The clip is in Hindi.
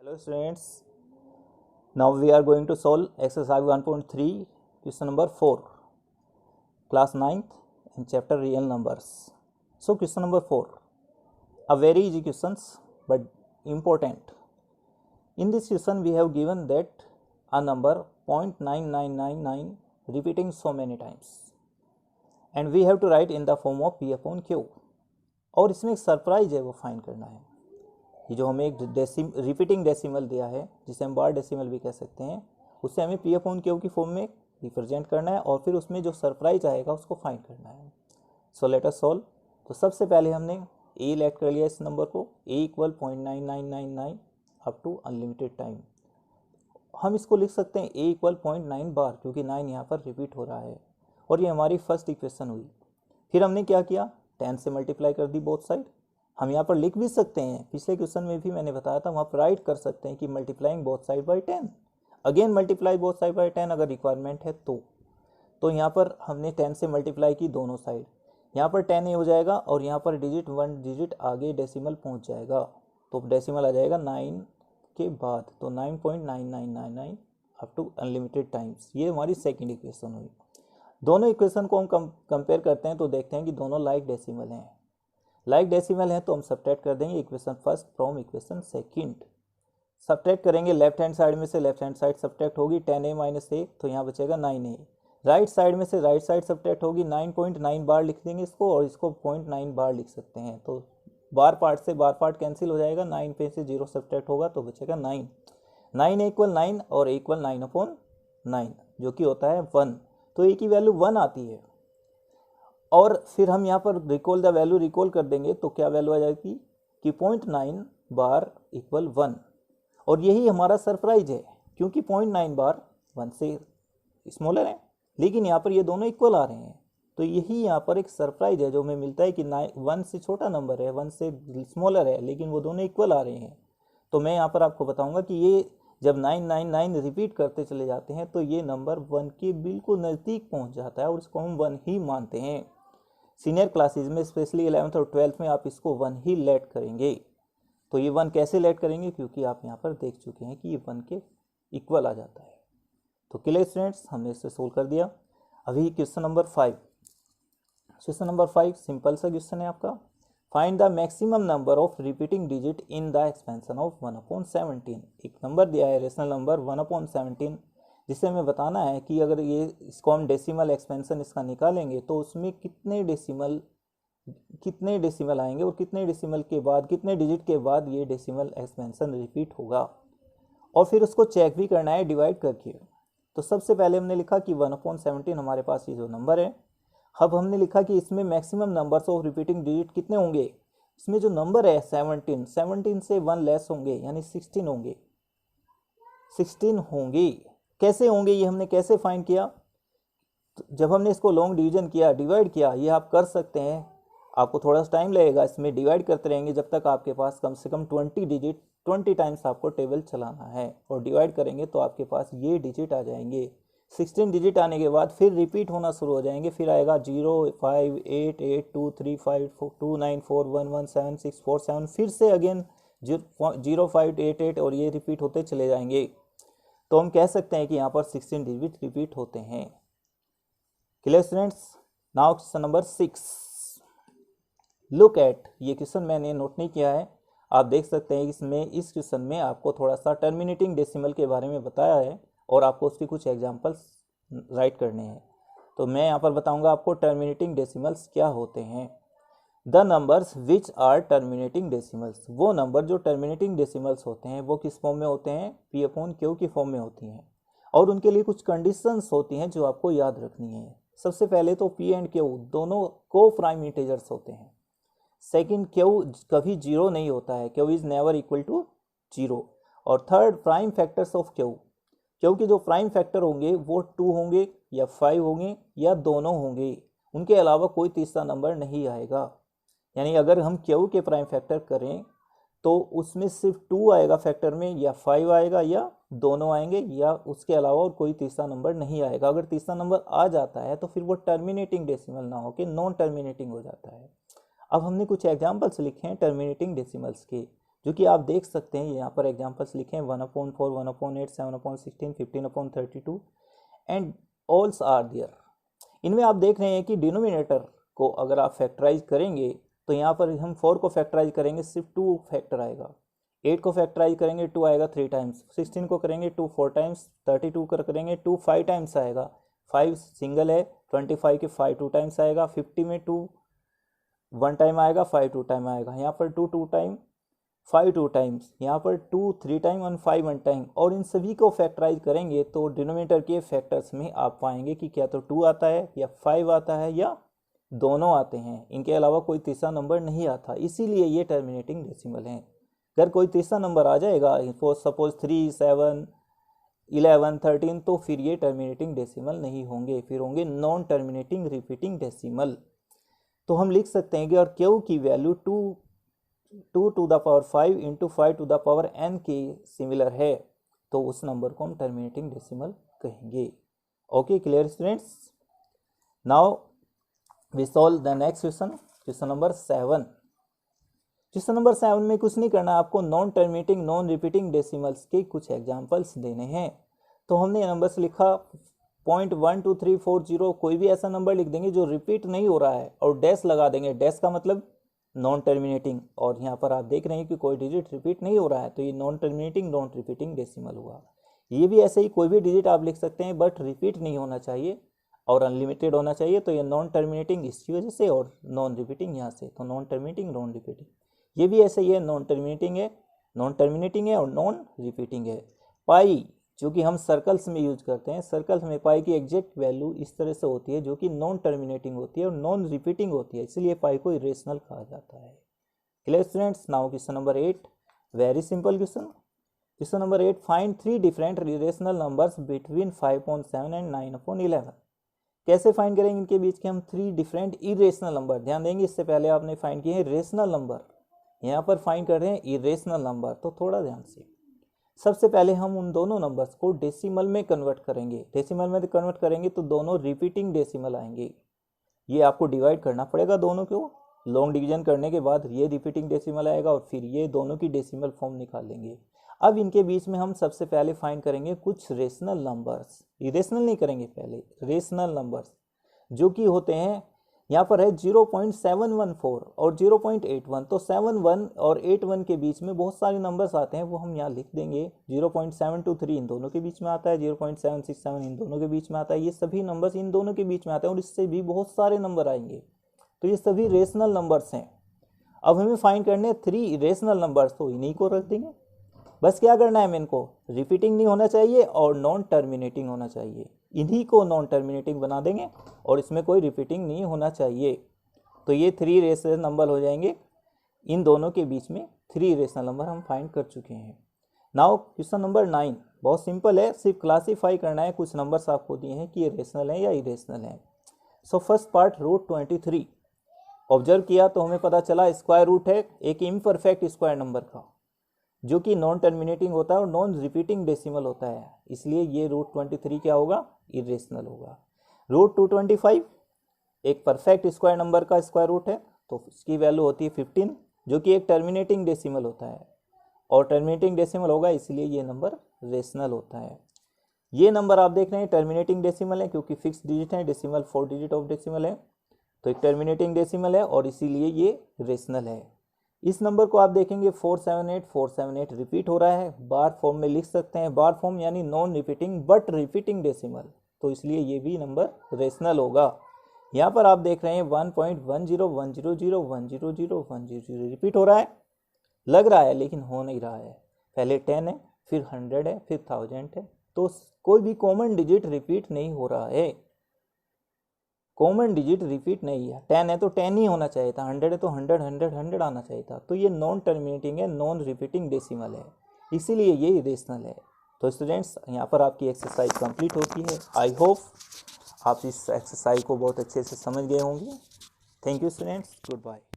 Hello students, now we are going to solve exercise 1.3 question number 4 class 9th in chapter real numbers. So question number 4, a very easy questions but important. In this question we have given that a number 0.9999 repeating so many times and we have to write in the form of P upon Q. और इसमें एक सरप्राइज है वो फाइंड करना है। ये जो हमें एक रिपीटिंग डेसिमल दिया है जिसे हम बार डेसिमल भी कह सकते हैं, उससे हमें पी अपॉन क्यू की फॉर्म में रिप्रेजेंट करना है और फिर उसमें जो सरप्राइज आएगा उसको फाइंड करना है। So let us solve. तो सबसे पहले हमने ए लेट कर लिया इस नंबर को, a equal 0.9999 up to unlimited time. हम इसको लिख सकते हैं ए इक्वल 0.9 बार, क्योंकि 9 यहाँ पर रिपीट हो रहा है और ये हमारी फर्स्ट इक्वेशन हुई। फिर हमने क्या किया, 10 से मल्टीप्लाई कर दी बोथ साइड। हम यहाँ पर लिख भी सकते हैं, पिछले क्वेश्चन में भी मैंने बताया था, वहाँ पर राइट कर सकते हैं कि multiplying both side by 10, again multiply both side by 10 अगर रिक्वायरमेंट है तो यहाँ पर हमने 10 से मल्टीप्लाई की दोनों साइड, यहाँ पर 10 ए हो जाएगा और यहाँ पर डिजिट 1 डिजिट आगे डेसिमल पहुँच जाएगा, तो डेसिमल आ जाएगा 9 के बाद, तो 9.9999 अप टू अनलिमिटेड टाइम्स। ये हमारी सेकेंड इक्वेशन हुई। दोनों इक्वेशन को हम कंपेयर करते हैं तो देखते हैं कि दोनों लाइक डेसिमल हैं। लाइक डेसिमल है तो हम सब्ट्रैक्ट कर देंगे equation first from equation second. Subtract करेंगे लेफ्ट हैंड साइड में से, लेफ्ट हैंड साइड सब्ट्रैक्ट होगी 10a माइनस ए, तो यहाँ बचेगा 9a। राइट साइड में से राइट साइड सब्ट्रैक्ट होगी, 9.9 बार लिख देंगे इसको और इसको 0.9 बार लिख सकते हैं, तो बार पार्ट से बार पार्ट कैंसिल हो जाएगा, 9 पे से 0 सब्ट्रैक्ट होगा तो बचेगा 9। 9 इक्वल 9 और ए इक्वल 9 अपॉन 9 जो कि होता है 1, तो ए की वैल्यू 1 आती है। और फिर हम यहाँ पर रिकॉल द वैल्यू रिकॉल कर देंगे तो क्या वैल्यू आ जाएगी कि 0.9 बार इक्वल 1, और यही हमारा सरप्राइज है क्योंकि 0.9 बार 1 से स्मॉलर है, लेकिन यहाँ पर ये दोनों इक्वल आ रहे हैं, तो यही यहाँ पर एक सरप्राइज है जो हमें मिलता है कि 1 से छोटा नंबर है, 1 से स्मॉलर है, लेकिन वो दोनों इक्वल आ रहे हैं। तो मैं यहाँ पर आपको बताऊँगा कि ये जब 999 रिपीट करते चले जाते हैं तो ये नंबर 1 के बिल्कुल नज़दीक पहुँच जाता है और इसको हम 1 ही मानते हैं। सीनियर क्लासेस में स्पेशली 11th और 12th में आप इसको 1 ही लेट करेंगे। तो ये 1 कैसे लेट करेंगे, क्योंकि आप यहाँ पर देख चुके हैं कि ये 1 के इक्वल आ जाता है। तो क्लियर स्टूडेंट्स, हमने इसे सोल्व कर दिया। अभी question number 5। Question number 5 simple सा क्वेश्चन है आपका। Find the maximum number of repeating digit in the expansion of 1/17। एक नंबर दिया है, रेशनल नंबर 1/17, जिसे हमें बताना है कि अगर ये इसको हम डेसिमल एक्सपेंशन इसका निकालेंगे तो उसमें कितने डेसिमल आएंगे और कितने डेसिमल के बाद, कितने डिजिट के बाद ये डेसिमल एक्सपेंशन रिपीट होगा, और फिर उसको चेक भी करना है डिवाइड करके। तो सबसे पहले हमने लिखा कि 1/17 हमारे पास ये जो नंबर है। अब हमने लिखा कि इसमें maximum numbers of repeating digit कितने होंगे। इसमें जो नंबर है 17 से 1 लेस होंगे, यानी 16 होंगे। 16 होंगे, कैसे होंगे ये हमने कैसे फाइंड किया, तो जब हमने इसको लॉन्ग डिवीजन किया, डिवाइड किया, ये आप कर सकते हैं, आपको थोड़ा सा टाइम लगेगा, इसमें डिवाइड करते रहेंगे जब तक आपके पास कम से कम 20 डिजिट 20 टाइम्स आपको टेबल चलाना है, और डिवाइड करेंगे तो आपके पास ये डिजिट आ जाएंगे। 16 डिजिट आने के बाद फिर रिपीट होना शुरू हो जाएंगे, फिर आएगा 0 5 8 8 2 3 5 2 9 4 1 1 7 6 4 7, फिर से अगेन 0 5 8 8 और ये रिपीट होते चले जाएंगे। तो हम कह सकते हैं कि यहाँ पर 16 डिजिट रिपीट होते हैं। Clear students, now question number 6। Look at, ये क्वेश्चन मैंने नोट नहीं किया है, आप देख सकते हैं इसमें, इस क्वेश्चन में आपको थोड़ा सा टर्मिनेटिंग डेसिमल के बारे में बताया है और आपको उसकी कुछ एग्जांपल्स राइट करने हैं। तो मैं यहाँ पर बताऊंगा आपको टर्मिनेटिंग डेसिमल्स क्या होते हैं। The numbers which are terminating decimals, वो नंबर जो टर्मिनेटिंग डेसिमल्स होते हैं वो किस फॉर्म में होते हैं, पी अपॉन क्यू की फॉर्म में होती हैं, और उनके लिए कुछ कंडीशंस होती हैं जो आपको याद रखनी है। सबसे पहले तो पी एंड क्यू दोनों को प्राइम इंटीजर्स होते हैं। सेकंड, क्यू कभी 0 नहीं होता है, Q is never equal to 0। और third, prime factors of Q, क्योंकि जो प्राइम फैक्टर होंगे वो 2 होंगे या 5 होंगे या दोनों होंगे, उनके अलावा कोई तीसरा नंबर नहीं आएगा। यानी अगर हम क्यू के प्राइम फैक्टर करें तो उसमें सिर्फ 2 आएगा फैक्टर में, या 5 आएगा या दोनों आएंगे, या उसके अलावा और कोई तीसरा नंबर नहीं आएगा। अगर तीसरा नंबर आ जाता है तो फिर वो टर्मिनेटिंग डेसिमल ना होकर नॉन टर्मिनेटिंग हो जाता है। अब हमने कुछ एग्जाम्पल्स लिखे हैं टर्मिनेटिंग डेसिमल्स के, जो कि आप देख सकते हैं यहाँ पर एग्जांपल्स लिखे हैं 1/4, 1/8, 7/16, 15/32 एंड ऑल्स आर देयर। इनमें आप देख रहे हैं कि डिनोमिनेटर को अगर आप फैक्टराइज करेंगे तो यहाँ पर हम 4 को फैक्टराइज करेंगे सिर्फ 2 फैक्टर आएगा, 8 को फैक्टराइज करेंगे 2 आएगा 3 टाइम्स, 16 को करेंगे 2 4 टाइम्स, 32 को करेंगे 2 5 टाइम्स आएगा, 5 सिंगल है, 25 के 5 2 टाइम्स आएगा, 50 में 2 1 टाइम आएगा, 5 2 टाइम आएगा, यहाँ पर 2 2 टाइम, 5 2 टाइम्स, यहाँ पर 2 3 टाइम और 5 1 टाइम। और इन सभी को फैक्टराइज करेंगे तो डिनोमिनेटर के फैक्टर्स में आप पाएंगे कि क्या तो 2 आता है या 5 आता है या दोनों आते हैं, इनके अलावा कोई तीसरा नंबर नहीं आता, इसीलिए ये टर्मिनेटिंग डेसिमल हैं। अगर कोई तीसरा नंबर आ जाएगा सपोज 3 7 11 13 तो फिर ये टर्मिनेटिंग डेसिमल नहीं होंगे, फिर होंगे नॉन टर्मिनेटिंग रिपीटिंग डेसिमल। तो हम लिख सकते हैं कि और क्यू की value 2 to the power 5 into 5 to the power n के सिमिलर है तो उस नंबर को हम टर्मिनेटिंग डेसिमल कहेंगे। Okay clear students. Now we solve the next question, question number 7। Question number 7 में कुछ नहीं करना, आपको non terminating non repeating decimals के कुछ एग्जांपल्स देने हैं। तो हमने नंबर्स लिखा 0.12340, कोई भी ऐसा नंबर लिख देंगे जो रिपीट नहीं हो रहा है और डैश लगा देंगे, डैश का मतलब नॉन टर्मिनेटिंग, और यहाँ पर आप देख रहे हैं कि कोई डिजिट रिपीट नहीं हो रहा है तो ये non terminating non repeating decimal हुआ। ये भी ऐसे ही कोई भी डिजिट आप लिख सकते हैं बट रिपीट नहीं होना चाहिए और अनलिमिटेड होना चाहिए, तो ये नॉन टर्मिनेटिंग इसकी वजह से और नॉन रिपीटिंग यहाँ से, तो नॉन टर्मिनेटिंग नॉन रिपीटिंग। ये भी ऐसे ही है, नॉन टर्मिनेटिंग है, नॉन टर्मिनेटिंग है और नॉन रिपीटिंग है। पाई जो कि हम सर्कल्स में यूज करते हैं, सर्कल्स में पाई की एग्जैक्ट वैल्यू इस तरह से होती है जो कि नॉन टर्मिनेटिंग होती है और नॉन रिपीटिंग होती है, इसलिए पाई को इरेशनल कहा जाता है। Clear students. Now question number 8, very simple question. Question number 8, find 3 different irrational numbers between 5/7 and 9/11। कैसे फाइंड करेंगे इनके बीच के हम 3 डिफरेंट इरेशनल नंबर। ध्यान देंगे इससे पहले आपने फाइंड किए हैं रेशनल नंबर, यहाँ पर फाइंड कर रहे हैं इरेशनल नंबर, तो थोड़ा ध्यान से। सबसे पहले हम उन दोनों नंबर्स को डेसिमल में कन्वर्ट करेंगे, डेसिमल में कन्वर्ट करेंगे तो दोनों रिपीटिंग डेसिमल आएंगे। ये आपको डिवाइड करना पड़ेगा दोनों को, लॉन्ग डिवीजन करने के बाद ये रिपीटिंग डेसिमल आएगा और फिर ये दोनों की डेसिमल फॉर्म निकाल लेंगे। अब इनके बीच में हम सबसे पहले फाइंड करेंगे कुछ रेशनल नंबर्स, इरेशनल नहीं करेंगे पहले, रेशनल नंबर्स जो कि होते हैं, यहाँ पर है 0.714 और 0.81, तो 71 और 81 के बीच में बहुत सारे नंबर्स आते हैं, वो हम यहाँ लिख देंगे। 0.723 इन दोनों के बीच में आता है, 0.767 इन दोनों के बीच में आता है, ये सभी नंबर्स इन दोनों के बीच में आते हैं और इससे भी बहुत सारे नंबर आएंगे, तो ये सभी रेशनल नंबर्स हैं। अब हमें फाइंड करने 3 रेशनल नंबर्स, तो इन्हीं को रख देंगे। बस क्या करना है, इनको रिपीटिंग नहीं होना चाहिए और नॉन टर्मिनेटिंग होना चाहिए, इन्हीं को नॉन टर्मिनेटिंग बना देंगे और इसमें कोई रिपीटिंग नहीं होना चाहिए। तो ये 3 रेशनल नंबर हो जाएंगे, इन दोनों के बीच में 3 रेशनल नंबर हम फाइंड कर चुके हैं। नाउ क्वेश्चन नंबर 9 बहुत सिंपल है, सिर्फ क्लासीफाई करना है, कुछ नंबर्स आपको दिए हैं कि ये रेशनल हैं या इरेशनल हैं। सो फर्स्ट पार्ट √23 ऑब्जर्व किया तो हमें पता चला स्क्वायर रूट है एक इम्परफेक्ट स्क्वायर नंबर का जो कि नॉन टर्मिनेटिंग होता है और नॉन रिपीटिंग डेसिमल होता है, इसलिए ये √23 क्या होगा, इरेशनल होगा। √225 एक परफेक्ट स्क्वायर नंबर का स्क्वायर रूट है तो इसकी वैल्यू होती है 15 जो कि एक टर्मिनेटिंग डेसिमल होता है और टर्मिनेटिंग डेसिमल होगा इसलिए ये नंबर रेशनल होता है। ये नंबर आप देख रहे हैं टर्मिनेटिंग डेसिमल है क्योंकि फिक्स डिजिट है, डेसिमल 4 डिजिट ऑफ डेसिमल है, तो एक टर्मिनेटिंग डेसिमल है और इसीलिए ये रेशनल है। इस नंबर को आप देखेंगे 478 रिपीट हो रहा है, बार फॉर्म में लिख सकते हैं, बार फॉर्म यानी non repeating but repeating decimal, तो इसलिए ये भी नंबर रेशनल होगा। यहाँ पर आप देख रहे हैं 1.10100100100 रिपीट हो रहा है, लग रहा है लेकिन हो नहीं रहा है, पहले 10 है फिर 100 है फिर 1000 है, तो कोई भी कॉमन डिजिट रिपीट नहीं हो रहा है, कॉमन डिजिट रिपीट नहीं है। 10 है तो 10 ही होना चाहिए था, 100 है तो 100 आना चाहिए था, तो ये नॉन टर्मिनेटिंग है, नॉन रिपीटिंग डेसिमल है, इसीलिए ये इरेशनल है। तो स्टूडेंट्स यहाँ पर आपकी एक्सरसाइज कंप्लीट होती है। आई होप आप इस एक्सरसाइज को बहुत अच्छे से समझ गए होंगे। Thank you students, good bye.